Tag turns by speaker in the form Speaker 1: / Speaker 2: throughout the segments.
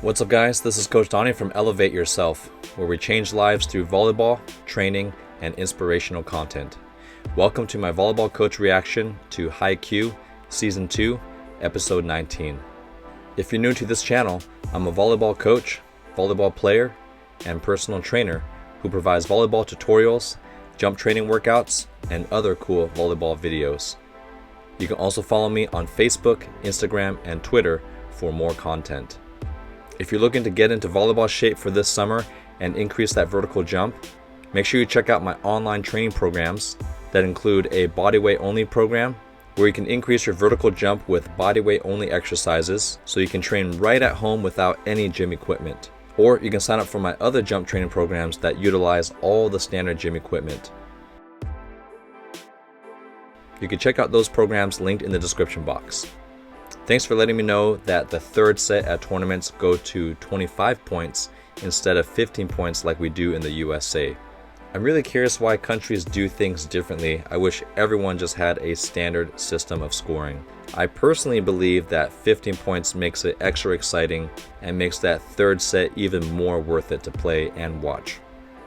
Speaker 1: What's up guys, this is Coach Donny from Elevate Yourself, where we change lives through volleyball, training, and inspirational content. Welcome to my volleyball coach reaction to Haikyuu Season 2, Episode 19. If you're new to this channel, I'm a volleyball coach, volleyball player, and personal trainer who provides volleyball tutorials, jump training workouts, and other cool volleyball videos. You can also follow me on Facebook, Instagram, and Twitter for more content. If you're looking to get into volleyball shape for this summer and increase that vertical jump, make sure you check out my online training programs that include a bodyweight only program where you can increase your vertical jump with bodyweight only exercises so you can train right at home without any gym equipment. Or you can sign up for my other jump training programs that utilize all the standard gym equipment. You can check out those programs linked in the description box. Thanks for letting me know that the third set at tournaments go to 25 points instead of 15 points like we do in the USA. I'm really curious why countries do things differently. I wish everyone just had a standard system of scoring. I personally believe that 15 points makes it extra exciting and makes that third set even more worth it to play and watch.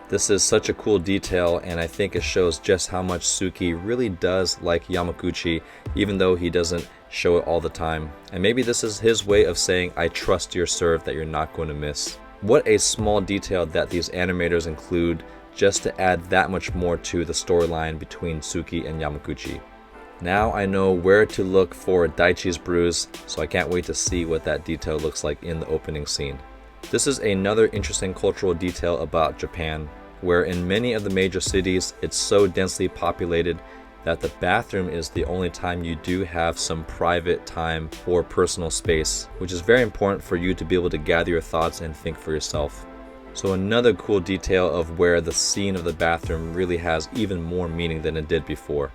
Speaker 1: This is such a cool detail, and I think it shows just how much Suki really does like Yamaguchi, even though he doesn't show it all the time. And maybe this is his way of saying, I trust your serve that you're not going to miss. What a small detail that these animators include just to add that much more to the storyline between Suki and Yamaguchi. Now I know where to look for Daichi's bruise, so I can't wait to see what that detail looks like in the opening scene. This is another interesting cultural detail about Japan, where in many of the major cities it's so densely populated that the bathroom is the only time you do have some private time or personal space, which is very important for you to be able to gather your thoughts and think for yourself. So another cool detail of where the scene of the bathroom really has even more meaning than it did before.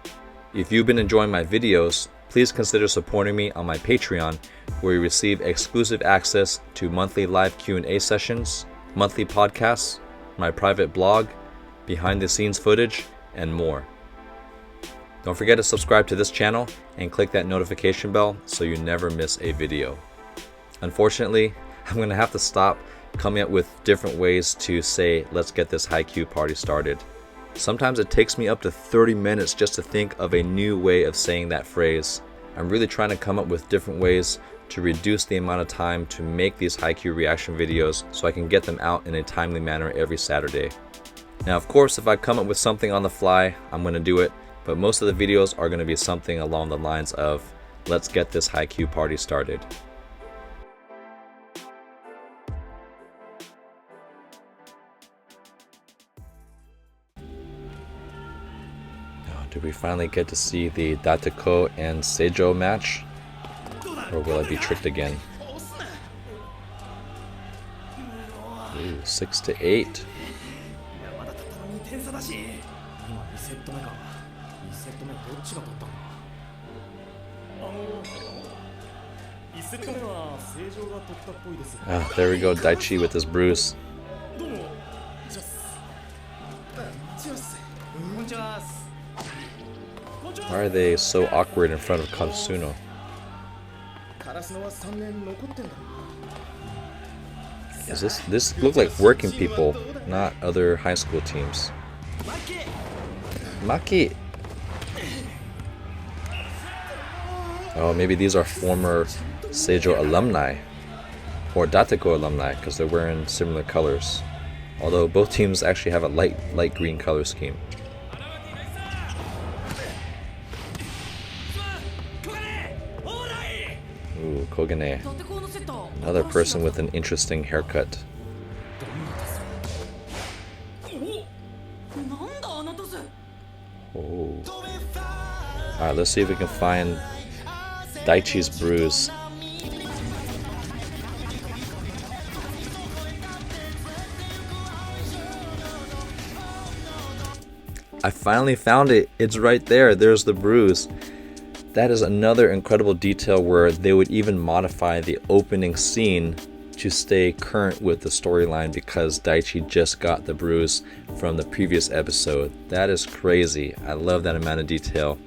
Speaker 1: If you've been enjoying my videos, please consider supporting me on my Patreon, where you receive exclusive access to monthly live Q&A sessions, monthly podcasts, my private blog, behind the scenes footage, and more. Don't forget to subscribe to this channel and click that notification bell so you never miss a video. Unfortunately, I'm going to have to stop coming up with different ways to say, let's get this Haikyuu party started. Sometimes it takes me up to 30 minutes just to think of a new way of saying that phrase. I'm really trying to come up with different ways to reduce the amount of time to make these Haikyuu reaction videos so I can get them out in a timely manner every Saturday. Now of course, if I come up with something on the fly, I'm going to do it, but most of the videos are going to be something along the lines of, let's get this Haikyuu party started. Do we finally get to see the Tech and Seijoh match? Or will I be tricked again? Ooh, 6-8. Ah, there we go, Daichi with his bruise. Why are they so awkward in front of Katsuno? Is this look like working people, not other high school teams. Maki! Oh, maybe these are former Seijoh alumni, or Tech alumni, because they're wearing similar colors. Although both teams actually have a light green color scheme. Ooh, Kogane. Another person with an interesting haircut. Oh. Alright, let's see if we can find Daichi's bruise. I finally found it. It's right there. There's the bruise. That is another incredible detail where they would even modify the opening scene to stay current with the storyline because Daichi just got the bruise from the previous episode. That is crazy. I love that amount of detail.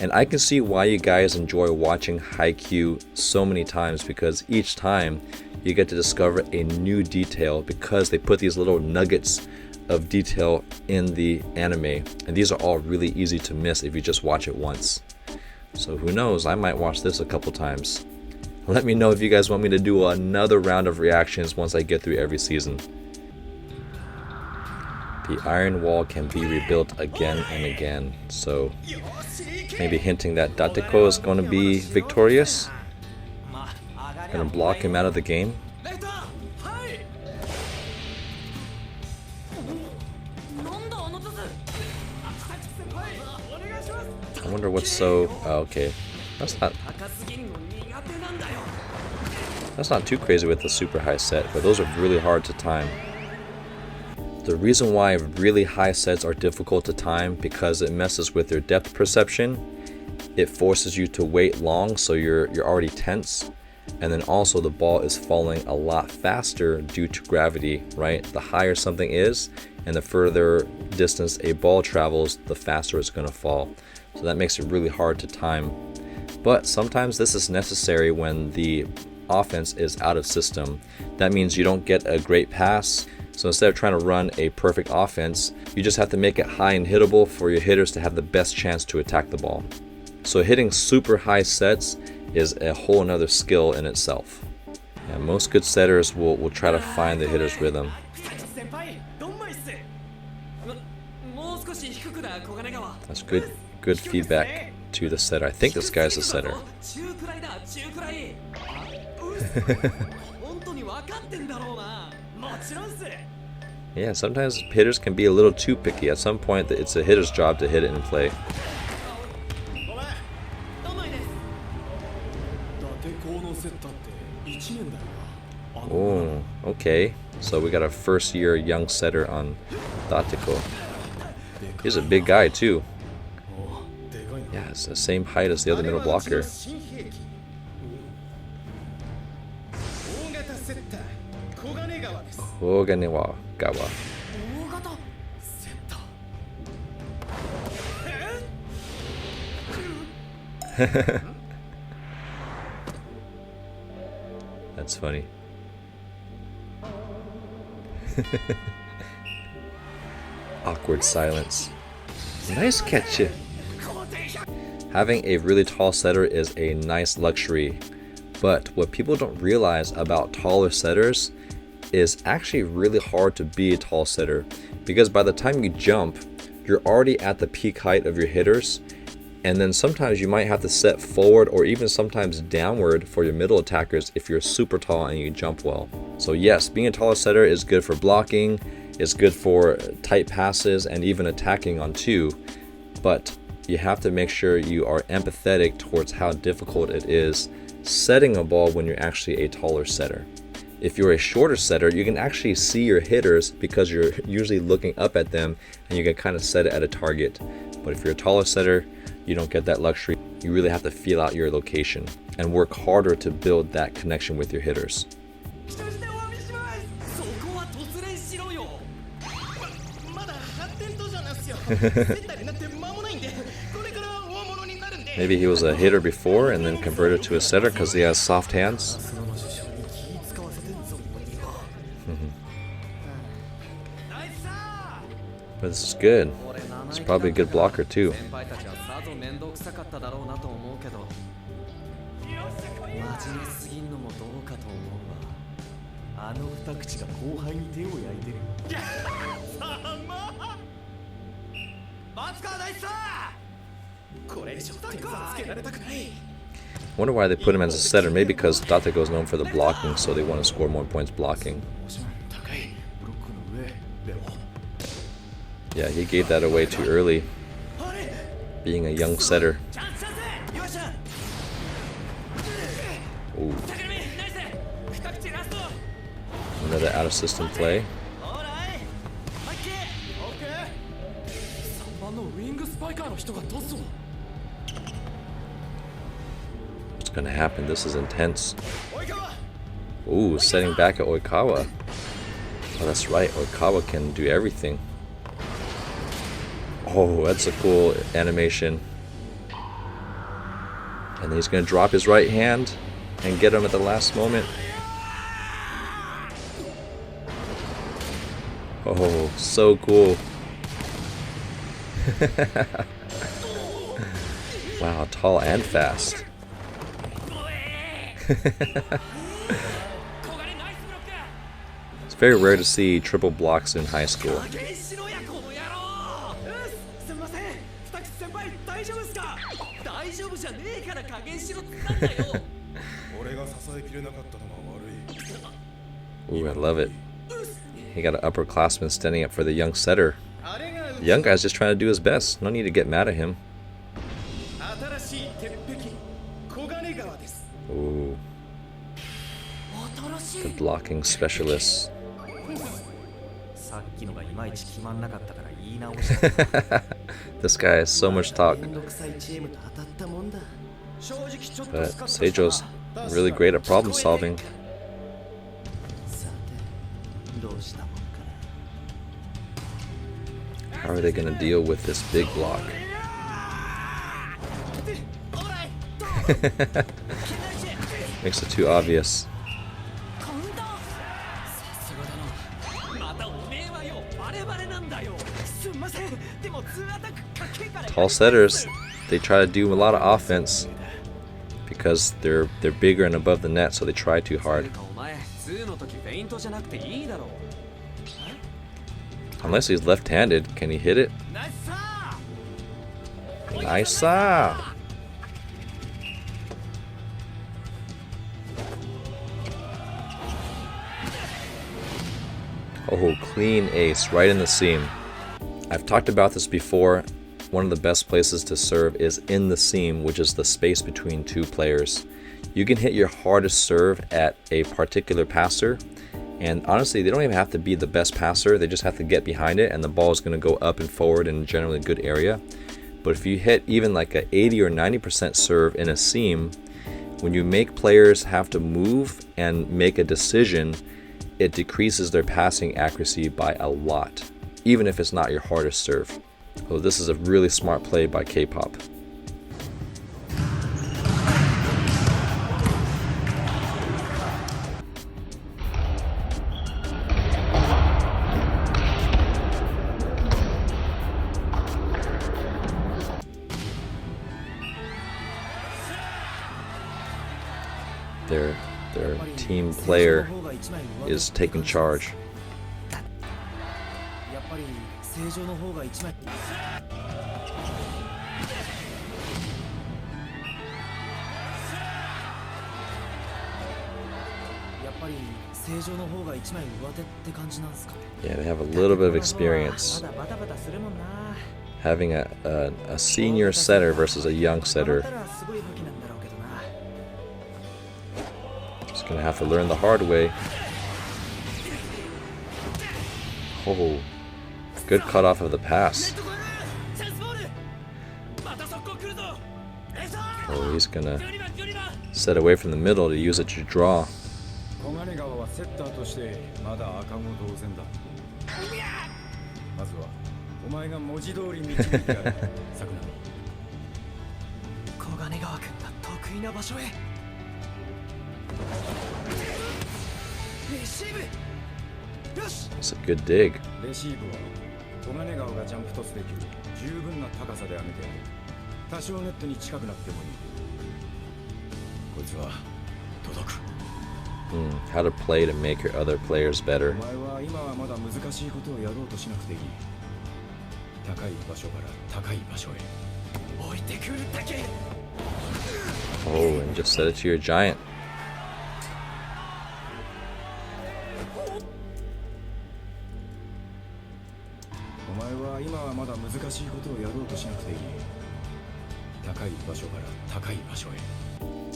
Speaker 1: And I can see why you guys enjoy watching Haikyuu so many times, because each time you get to discover a new detail because they put these little nuggets of detail in the anime, and these are all really easy to miss if you just watch it once. So who knows, I might watch this a couple times. Let me know if you guys want me to do another round of reactions once I get through every season. The iron wall can be rebuilt again and again, so maybe hinting that Dateko is going to be victorious. Gonna block him out of the game. I wonder what's so... oh, okay. That's not too crazy with the super high set, but those are really hard to time. The reason why really high sets are difficult to time because it messes with your depth perception. It forces you to wait long, so you're already tense, and then also the ball is falling a lot faster due to gravity, right? The higher something is and the further distance a ball travels, the faster it's going to fall. So that makes it really hard to time. But sometimes this is necessary when the offense is out of system. That means you don't get a great pass. So instead of trying to run a perfect offense, you just have to make it high and hittable for your hitters to have the best chance to attack the ball. So hitting super high sets is a whole another skill in itself. Yeah, most good setters will try to find the hitter's rhythm. That's good feedback to the setter. I think this guy's the setter. Yeah, sometimes hitters can be a little too picky. At some point, it's a hitter's job to hit it in play. Oh, okay. So we got a first-year young setter on Dateko. He's a big guy too. Yeah, it's the same height as the other middle blocker. Koganewa Gawa. That's funny. Awkward silence. Nice catch. Having a really tall setter is a nice luxury, but what people don't realize about taller setters is actually really hard to be a tall setter, because by the time you jump, you're already at the peak height of your hitters, and then sometimes you might have to set forward or even sometimes downward for your middle attackers if you're super tall and you jump well. So yes, being a taller setter is good for blocking, it's good for tight passes and even attacking on two, but you have to make sure you are empathetic towards how difficult it is setting a ball when you're actually a taller setter. If you're a shorter setter, you can actually see your hitters because you're usually looking up at them and you can kind of set it at a target. But if you're a taller setter, you don't get that luxury. You really have to feel out your location and work harder to build that connection with your hitters. Maybe he was a hitter before and then converted to a setter because he has soft hands. But this is good. It's probably a good blocker too. I wonder why they put him as a setter. Maybe because Dateko is known for the blocking, so they want to score more points blocking. Yeah, he gave that away too early, being a young setter. Ooh. Another out-of-system play. What's gonna happen? This is intense. Ooh, setting back at Oikawa. Oh, that's right. Oikawa can do everything. Oh, that's a cool animation. And he's going to drop his right hand and get him at the last moment. Oh, so cool. Wow, tall and fast. It's very rare to see triple blocks in high school. Ooh, I love it. He got an upperclassman standing up for the young setter. The young guy's just trying to do his best. No need to get mad at him. Ooh. The blocking specialist. This guy has so much talk. But Seijoh's really great at problem solving. How are they going to deal with this big block? Makes it too obvious. Tall setters, they try to do a lot of offense because they're bigger and above the net, so they try too hard. Unless he's left-handed, can he hit it? Nice! Oh, clean ace right in the seam. I've talked about this before. One of the best places to serve is in the seam, which is the space between two players. You can hit your hardest serve at a particular passer, and honestly, they don't even have to be the best passer. They just have to get behind it, and the ball is going to go up and forward in a generally good area. But if you hit even like a 80 or 90% serve in a seam, when you make players have to move and make a decision, it decreases their passing accuracy by a lot, even if it's not your hardest serve. So this is a really smart play by K-pop. Their team player is taking charge. Yeah, they have a little bit of experience. Having a senior setter versus a young setter. Just gonna have to learn the hard way. Oh, good cutoff of the pass. Oh, he's gonna set away from the middle to use it to draw. It's a good dig. How to play to make your other players better. Oh, and just set it to your giant.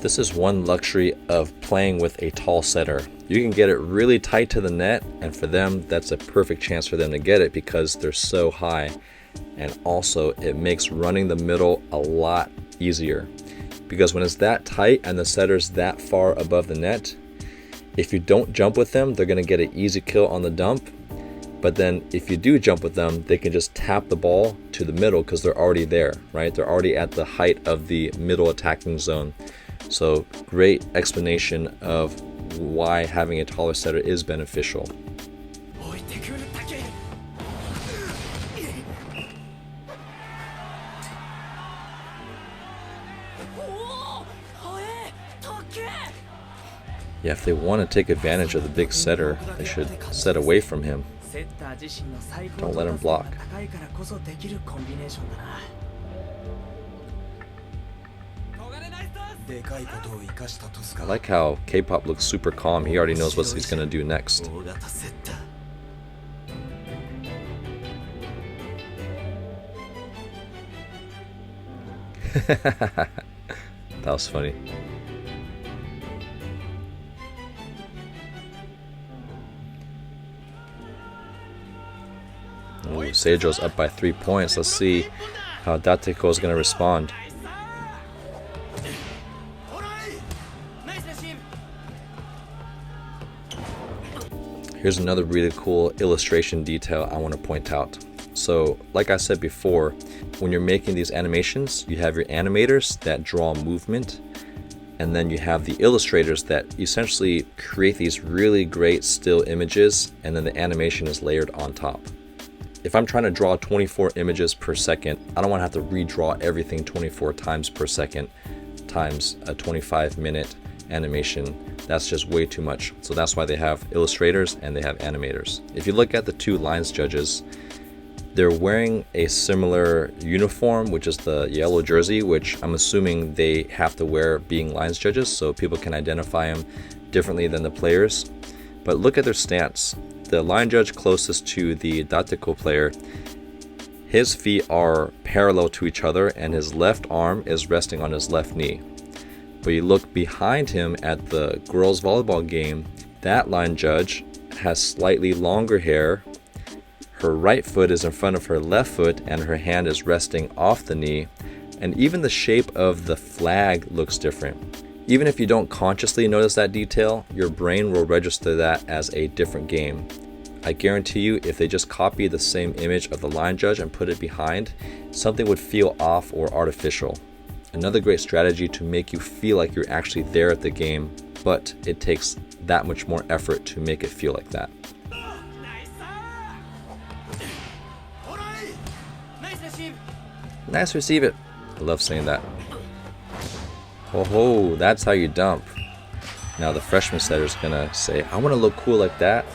Speaker 1: This is one luxury of playing with a tall setter. You can get it really tight to the net, and for them, that's a perfect chance for them to get it because they're so high. And also, it makes running the middle a lot easier. Because when it's that tight and the setter's that far above the net, if you don't jump with them, they're going to get an easy kill on the dump. But then if you do jump with them, they can just tap the ball to the middle because they're already there, right? They're already at the height of the middle attacking zone. So great explanation of why having a taller setter is beneficial. Yeah, if they want to take advantage of the big setter, they should set away from him. Don't let him block. I like how K-pop looks super calm. He already knows what he's going to do next. That was funny. Ooh, Seijoh's up by 3 points. Let's see how Dateko is going to respond. Here's another really cool illustration detail I want to point out. So, like I said before, when you're making these animations, you have your animators that draw movement, and then you have the illustrators that essentially create these really great still images, and then the animation is layered on top. If I'm trying to draw 24 images per second, I don't want to have to redraw everything 24 times per second times a 25-minute animation. That's just way too much. So that's why they have illustrators and they have animators. If you look at the two lines judges, they're wearing a similar uniform, which is the yellow jersey, which I'm assuming they have to wear being lines judges so people can identify them differently than the players. But look at their stance. The line judge closest to the Dateko player, his feet are parallel to each other and his left arm is resting on his left knee. But you look behind him at the girls volleyball game, that line judge has slightly longer hair. Her right foot is in front of her left foot and her hand is resting off the knee. And even the shape of the flag looks different. Even if you don't consciously notice that detail, your brain will register that as a different game. I guarantee you, if they just copy the same image of the line judge and put it behind, something would feel off or artificial. Another great strategy to make you feel like you're actually there at the game, but it takes that much more effort to make it feel like that. Nice receive it. I love saying that. Ho ho, that's how you dump. Now the freshman setter's gonna say, I want to look cool like that.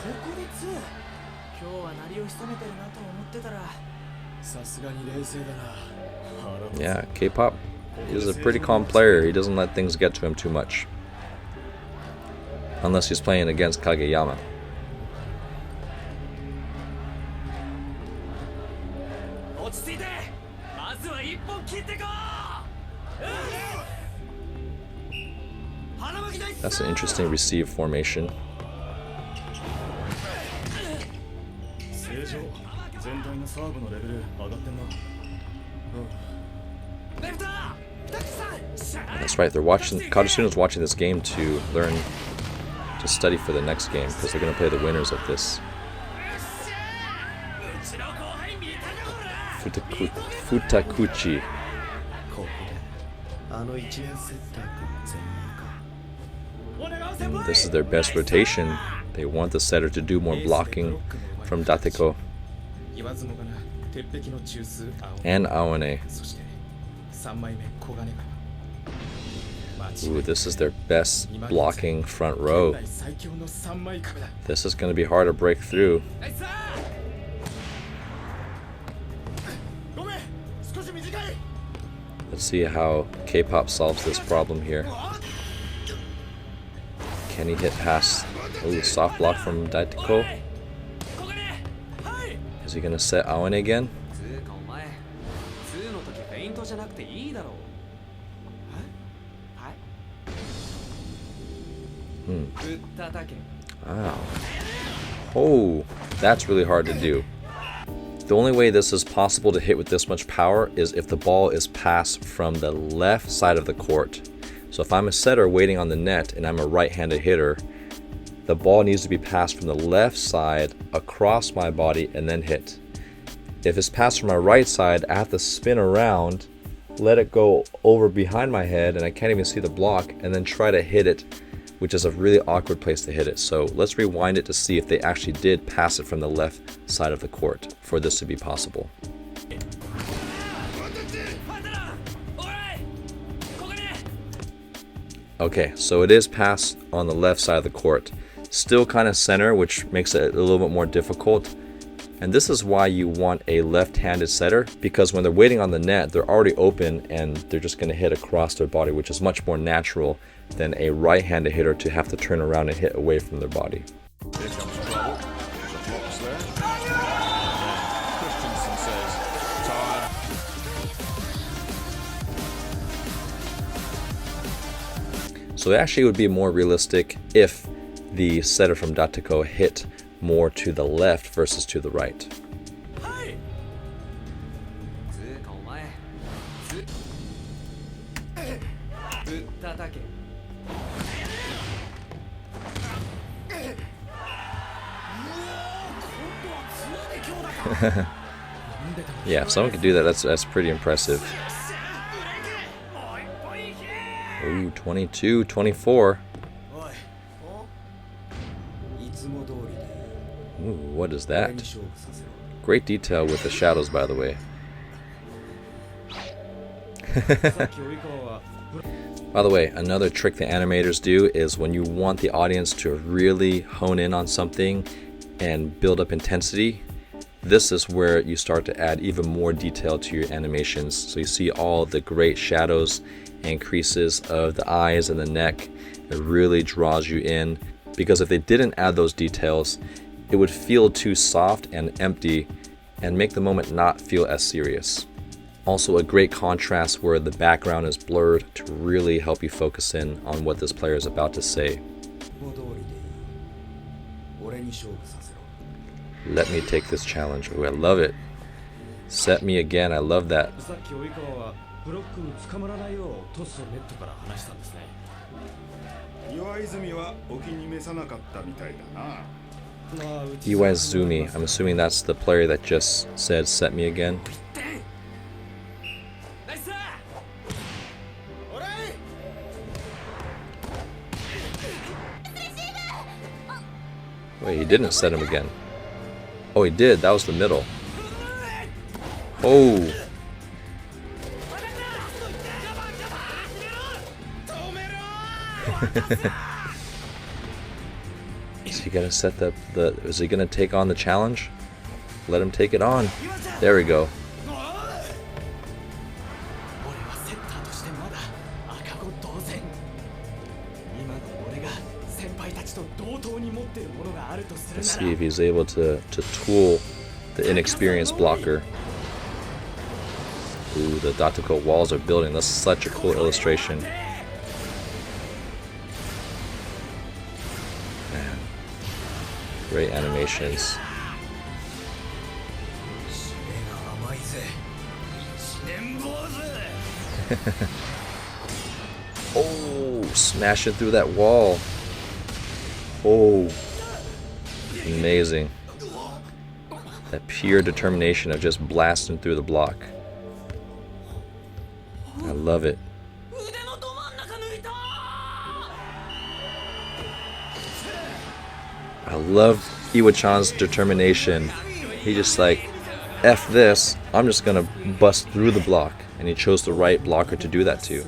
Speaker 1: Yeah, K-pop is a pretty calm player. He doesn't let things get to him too much. Unless he's playing against Kageyama. That's an interesting receive formation. That's right, they're watching. Kajusuno's watching this game to learn, to study for the next game, because they're going to play the winners of this. Futakuchi. This is their best rotation. They want the setter to do more blocking from Dateko and Aone. Ooh, this is their best blocking front row. This is going to be hard to break through. Let's see how K-pop solves this problem here. Can he hit past? Ooh, soft block from Dateko. Is he gonna set Aone again? Wow. Oh, that's really hard to do. The only way this is possible to hit with this much power is if the ball is passed from the left side of the court. So if I'm a setter waiting on the net and I'm a right-handed hitter, the ball needs to be passed from the left side across my body and then hit. If it's passed from my right side, I have to spin around, let it go over behind my head, and I can't even see the block, and then try to hit it, which is a really awkward place to hit it. So let's rewind it to see if they actually did pass it from the left side of the court for this to be possible. Okay, so it is pass on the left side of the court. Still kind of center, which makes it a little bit more difficult. And this is why you want a left-handed setter, because when they're waiting on the net, they're already open and they're just going to hit across their body, which is much more natural than a right-handed hitter to have to turn around and hit away from their body.
Speaker 2: Here comes trouble. There's a box there. Christensen says, time.
Speaker 1: So it actually would be more realistic if the setter from Dateko hit more to the left versus to the right. Yeah, if someone could do that, that's pretty impressive. Ooh, 22, 24. Ooh, what is that? Great detail with the shadows, by the way. By the way, another trick the animators do is when you want the audience to really hone in on something and build up intensity, this is where you start to add even more detail to your animations. So you see all the great shadows and creases of the eyes and the neck. It really draws you in, because if they didn't add those details, it would feel too soft and empty and make the moment not feel as serious. Also, a great contrast where the background is blurred to really help you focus in on what this player is about to say. Let me take this challenge. Ooh, I love it. Set me again. I love that. Iwaizumi. I'm assuming that's the player that just said set me again. Wait, he didn't set him again. Oh, he did. That was the middle. Oh. Is he gonna set is he gonna take on the challenge? Let him take it on. There we go. Let's see if he's able to tool the inexperienced blocker. Ooh, the Dateko walls are building. That's such a cool illustration. Man. Great animations. Oh, smashing through that wall. Oh, amazing. That pure determination of just blasting through the block. I love it. I love Iwa-chan's determination. He just like, F this, I'm just gonna bust through the block. And he chose the right blocker to do that too.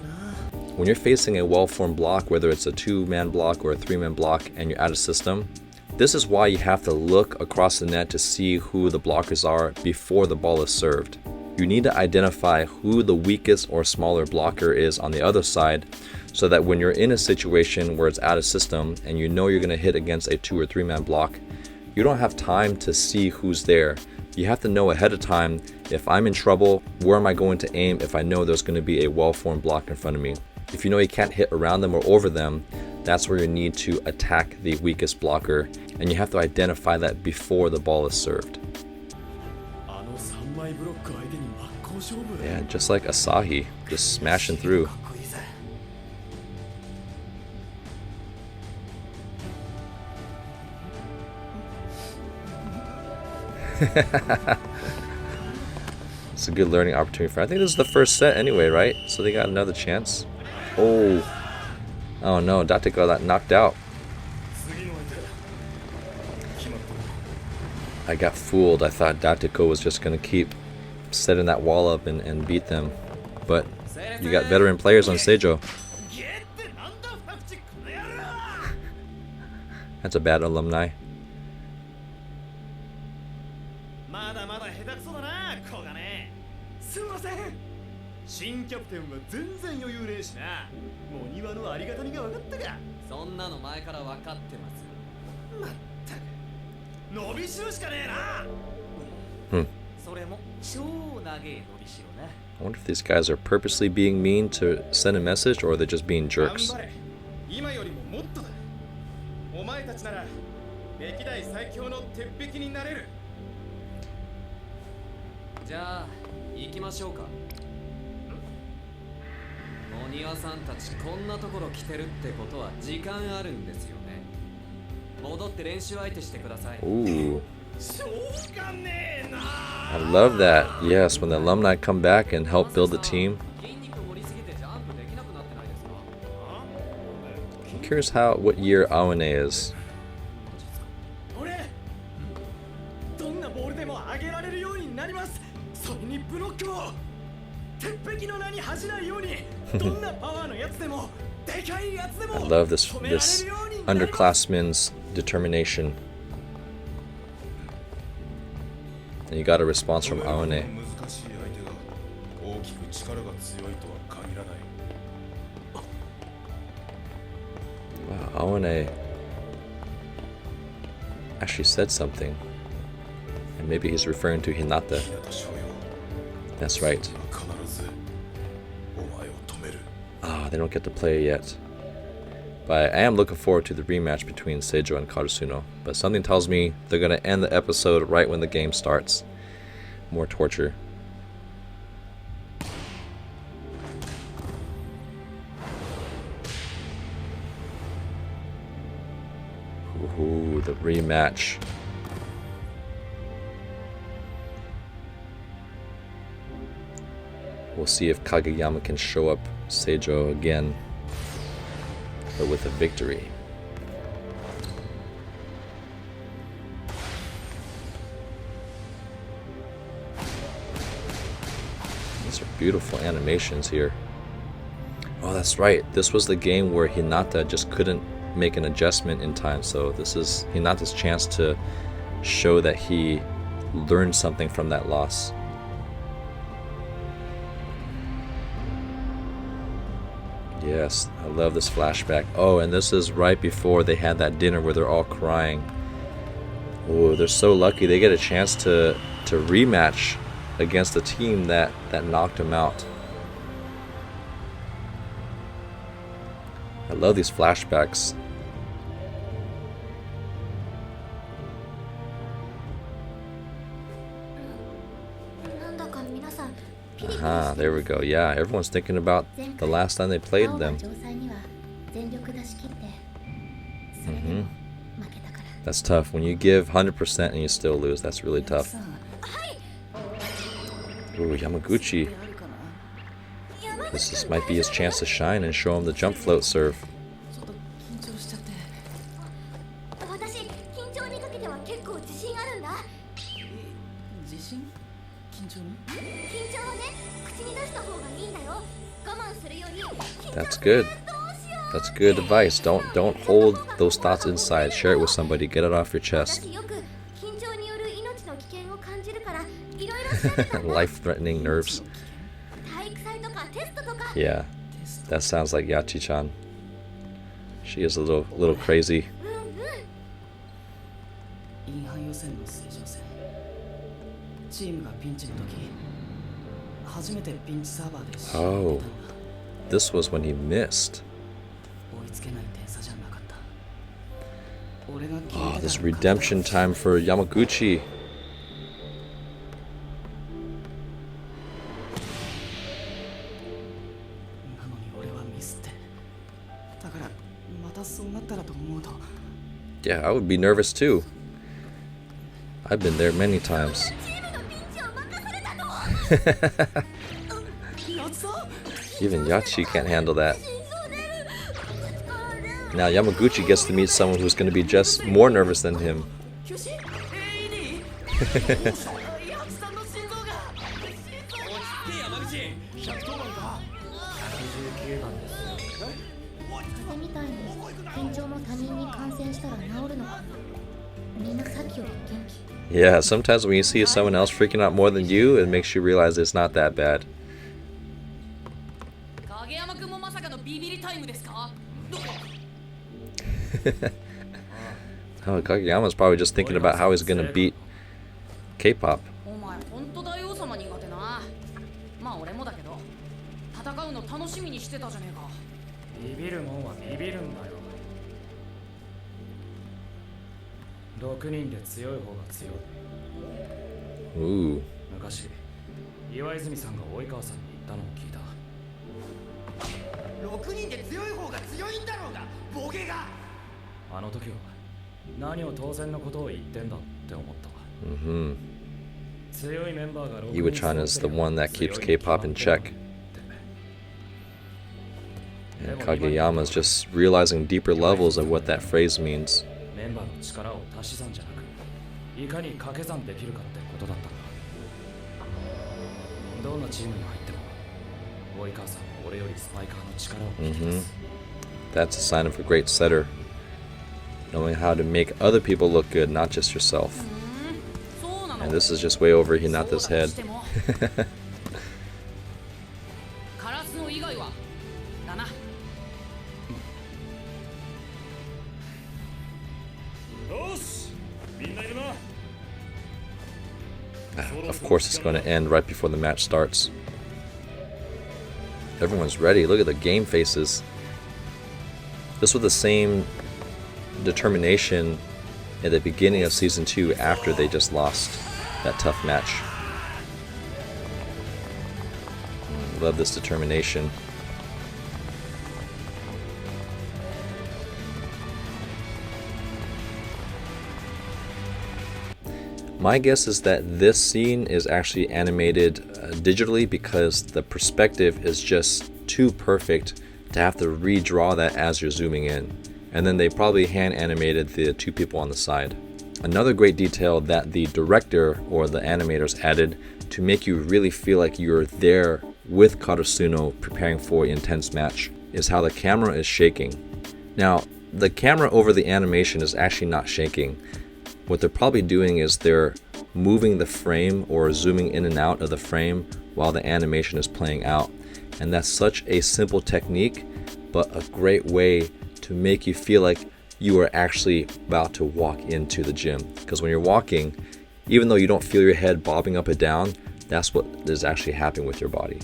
Speaker 1: When you're facing a well-formed block, whether it's a 2-man block or a 3-man block, and you're out of system, this is why you have to look across the net to see who the blockers are before the ball is served. You need to identify who the weakest or smaller blocker is on the other side, so that when you're in a situation where it's out of system and you know you're going to hit against a 2 or 3-man block, you don't have time to see who's there. You have to know ahead of time, if I'm in trouble, where am I going to aim if I know there's going to be a well-formed block in front of me. If you know you can't hit around them or over them, that's where you need to attack the weakest blocker, and you have to identify that before the ball is served. Yeah, just like Asahi, just smashing through. It's a good learning opportunity for, I think this is the first set anyway, right? So they got another chance. Oh no, Dateko got knocked out. I got fooled. I thought Dateko was just going to keep setting that wall up and beat them. But you got veteran players on Seijoh. That's a bad alumni.
Speaker 3: まだまだ下手くそだな、子がね。すいません。新キャプテンは全然余裕ねえしな。もう庭のありがたみが分かったか。そんなの前から分かってます。まったく。伸びしろしかねえな。それも超長え伸びしろな。
Speaker 1: I wonder if these guys are purposely being mean to send a message or they're just being jerks.
Speaker 3: 今よりももっとだ。お前たちなら歴代最強の鉄壁になれる。じゃあ行きましょうか。お庭さんたちこんなところ来てるってことは時間あるんですよね。戻って練習相手してください。
Speaker 1: Ooh. I love that. Yes, when the alumni come back and help build the team. I'm curious what year Aone is. I love this underclassman's determination. And you got a response from Aone. Wow, Aone actually said something. And maybe he's referring to Hinata. That's right. Ah, they don't get to play yet. But I am looking forward to the rematch between Seijoh and Karasuno. But something tells me they're going to end the episode right when the game starts. More torture. Ooh, the rematch. We'll see if Kageyama can show up Seijoh again, but with a victory. These are beautiful animations here. Oh, that's right. This was the game where Hinata just couldn't make an adjustment in time. So this is Hinata's chance to show that he learned something from that loss. Yes, I love this flashback. Oh, and this is right before they had that dinner where they're all crying. Oh, they're so lucky. They get a chance to rematch against the team that knocked them out. I love these flashbacks. Aha, there we go. Yeah, everyone's thinking about the last time they played them. That's tough. When you give 100% and you still lose, that's really tough. Ooh, Yamaguchi. This might be his chance to shine and show him the jump float serve. That's good. That's good advice. Don't hold those thoughts inside. Share it with somebody. Get it off your chest. Life-threatening nerves. Yeah, that sounds like Yachi-chan. She is a little crazy. Oh, this was when he missed. Oh, this redemption time for Yamaguchi. Yeah, I would be nervous too. I've been there many times. Even Yachi can't handle that. Now Yamaguchi gets to meet someone who's going to be just more nervous than him.
Speaker 4: 緊張も他人に感染したら治るのかな。みんなさっきより元気。
Speaker 1: Yeah, sometimes when you see someone else freaking out more than you, it makes you realize it's not that bad.
Speaker 5: 影山君もまさかのビビりタイムですか？
Speaker 1: Oh, Kageyama's probably just thinking about how he's gonna beat K-pop.
Speaker 5: お前本当大王様苦手な。まあ俺もだけど、戦うの楽しみにしてたじゃねえか。
Speaker 6: ビビるもんはビビるんだよ。6人で強い方が強い。
Speaker 1: Ooh.
Speaker 6: 昔岩泉さんが及川さんに言ったのを聞いた。
Speaker 3: 6人で強い方が強いんだろうがボケが。
Speaker 6: あの時は何を当然のことを言ってんだって思ったわ。
Speaker 1: Mm-hmm.
Speaker 6: 強いメンバーが6人
Speaker 1: Iwachan is the one that keeps K-pop in check. And Kageyama's just realizing deeper levels of what that phrase means.
Speaker 6: メンバーの力を足し算じゃなく、いかに掛け算できるかってことだったんだ。どんなチームに入っても及川さんは俺よりスパイカーの力を引き出す。
Speaker 1: That's a sign of a great setter. Knowing how to make other people look good, not just yourself. And this is just way over Hinata's head.
Speaker 5: カラスの以外はだな。
Speaker 1: Of course, it's going to end right before the match starts. Everyone's ready. Look at the game faces. This was the same determination at the beginning of Season 2 after they just lost that tough match. Love this determination. My guess is that this scene is actually animated digitally because the perspective is just too perfect to have to redraw that as you're zooming in. And then they probably hand animated the two people on the side. Another great detail that the director or the animators added to make you really feel like you're there with Karasuno preparing for an intense match is how the camera is shaking. Now, the camera over the animation is actually not shaking. What they're probably doing is they're moving the frame or zooming in and out of the frame while the animation is playing out. And that's such a simple technique, but a great way to make you feel like you are actually about to walk into the gym. Because when you're walking, even though you don't feel your head bobbing up and down, that's what is actually happening with your body.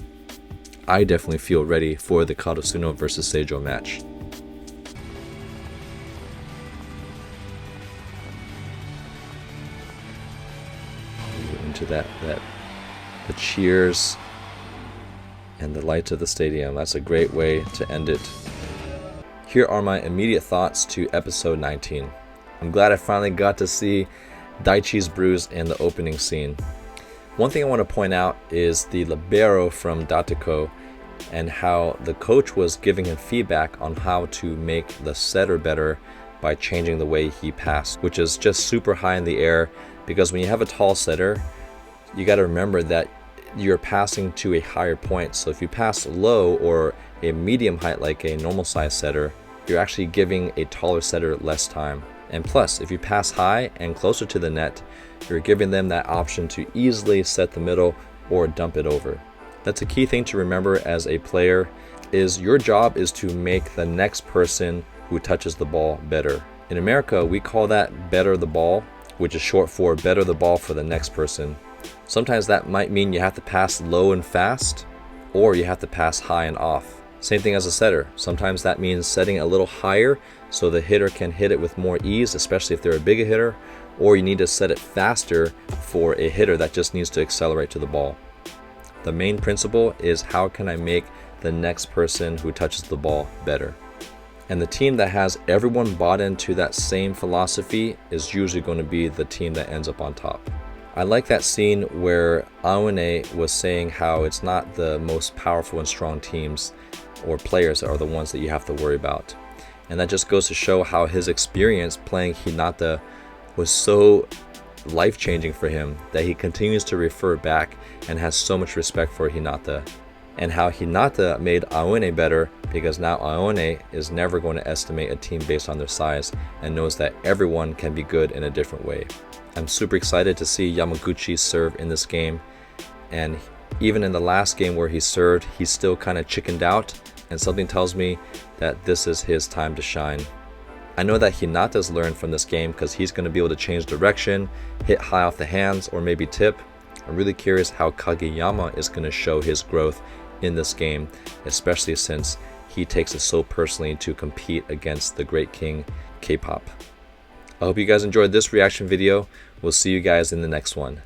Speaker 1: I definitely feel ready for the Karasuno versus Seijoh match. Into the cheers and the lights of the stadium. That's a great way to end it. Here are my immediate thoughts to episode 19. I'm glad I finally got to see Daichi's bruise in the opening scene. One thing I want to point out is the libero from Dateko and how the coach was giving him feedback on how to make the setter better by changing the way he passed, which is just super high in the air, because when you have a tall setter, you got to remember that you're passing to a higher point. So if you pass low or a medium height like a normal size setter, you're actually giving a taller setter less time. And plus, if you pass high and closer to the net, you're giving them that option to easily set the middle or dump it over. That's a key thing to remember as a player, is your job is to make the next person who touches the ball better. In America, we call that better the ball, which is short for better the ball for the next person. Sometimes that might mean you have to pass low and fast, or you have to pass high and off. Same thing as a setter. Sometimes that means setting a little higher so the hitter can hit it with more ease, especially if they're a bigger hitter, or you need to set it faster for a hitter that just needs to accelerate to the ball. The main principle is how can I make the next person who touches the ball better? And the team that has everyone bought into that same philosophy is usually going to be the team that ends up on top. I like that scene where Aone was saying how it's not the most powerful and strong teams or players that are the ones that you have to worry about. And that just goes to show how his experience playing Hinata was so life-changing for him that he continues to refer back and has so much respect for Hinata. and how Hinata made Aone better because now Aone is never going to estimate a team based on their size and knows that everyone can be good in a different way. I'm super excited to see Yamaguchi serve in this game, and even in the last game where he served, he still kind of chickened out, and something tells me that this is his time to shine. I know that Hinata's learned from this game because he's going to be able to change direction, hit high off the hands, or maybe tip. I'm really curious how Kageyama is going to show his growth in this game, especially since he takes it so personally to compete against the Great King K-pop. I hope you guys enjoyed this reaction video. We'll see you guys in the next one.